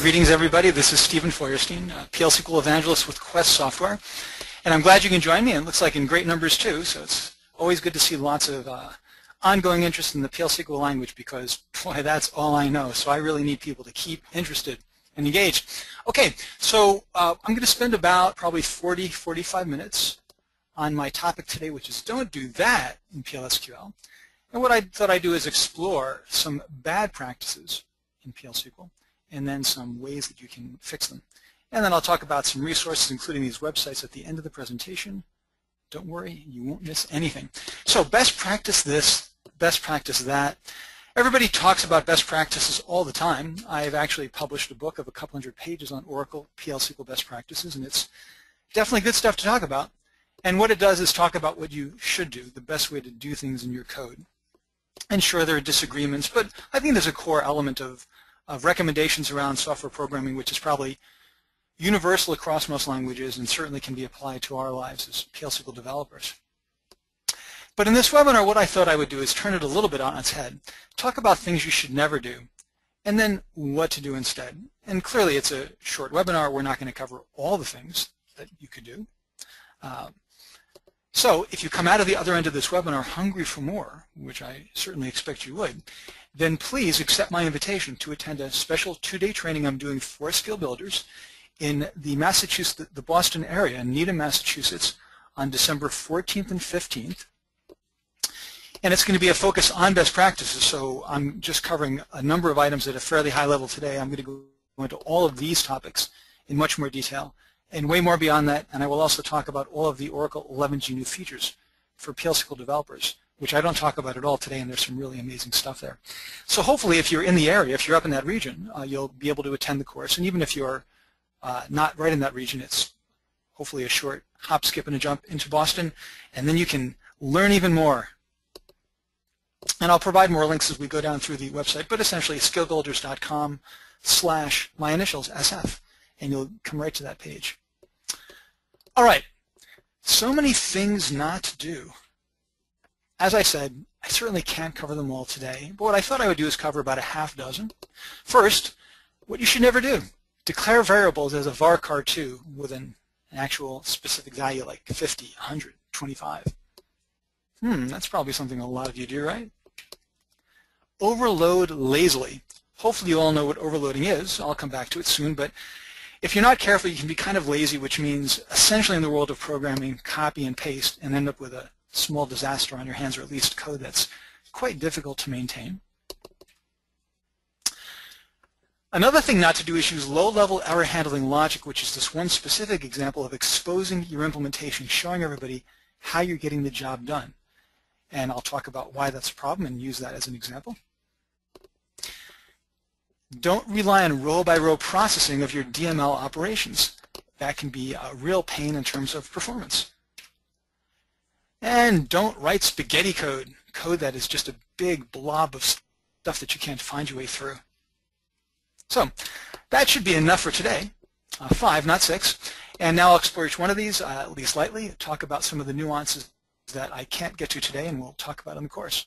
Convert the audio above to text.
Greetings, everybody. This is Stephen Feuerstein, PL SQL evangelist with Quest Software, and I'm glad you can join me. And it looks like in great numbers too. So it's always good to see lots of ongoing interest in the PL SQL language because, boy, that's all I know. So I really need people to keep interested and engaged. Okay, so I'm going to spend about probably 40-45 minutes on my topic today, which is don't do that in PL SQL. And what I thought I'd do is explore some bad practices in PL SQL, and then some ways that you can fix them. And then I'll talk about some resources, including these websites at the end of the presentation. Don't worry, you won't miss anything. So best practice this, best practice that. Everybody talks about best practices all the time. I've actually published a book of a couple hundred pages on Oracle PL SQL best practices, and it's definitely good stuff to talk about. And what it does is talk about what you should do, the best way to do things in your code. And sure, there are disagreements, but I think there's a core element of recommendations around software programming which is probably universal across most languages and certainly can be applied to our lives as PL SQL developers. But in this webinar, what I thought I would do is turn it a little bit on its head, talk about things you should never do, and then what to do instead. And clearly it's a short webinar. We're not going to cover all the things that you could do. So if you come out of the other end of this webinar hungry for more, which I certainly expect you would, then please accept my invitation to attend a special 2-day training I'm doing for SkillBuilders in the Boston area, in Needham, Massachusetts, on December 14th and 15th. And it's going to be a focus on best practices, so I'm just covering a number of items at a fairly high level today. I'm going to go into all of these topics in much more detail and way more beyond that, and I will also talk about all of the Oracle 11g new features for PL SQL developers, which I don't talk about at all today, and there's some really amazing stuff there. So hopefully if you're in the area, if you're up in that region, you'll be able to attend the course, and even if you're not right in that region, it's hopefully a short hop, skip, and a jump into Boston, and then you can learn even more. And I'll provide more links as we go down through the website, but essentially skillbuilders.com/my initials, SF, and you'll come right to that page. All right, so many things not to do. As I said, I certainly can't cover them all today, but what I thought I would do is cover about a half dozen. First, what you should never do. Declare variables as a varchar2 with an actual specific value like 50, 100, 25. That's probably something a lot of you do, right? Overload lazily. Hopefully you all know what overloading is. I'll come back to it soon, but if you're not careful, you can be kind of lazy, which means essentially in the world of programming, copy and paste and end up with a small disaster on your hands, or at least code that's quite difficult to maintain. Another thing not to do is use low-level error handling logic, which is this one specific example of exposing your implementation, showing everybody how you're getting the job done. And I'll talk about why that's a problem and use that as an example. Don't rely on row-by-row processing of your DML operations. That can be a real pain in terms of performance. And don't write spaghetti code, code that is just a big blob of stuff that you can't find your way through. So that should be enough for today. 5, not 6. And now I'll explore each one of these, at least lightly, talk about some of the nuances that I can't get to today, and we'll talk about in the course.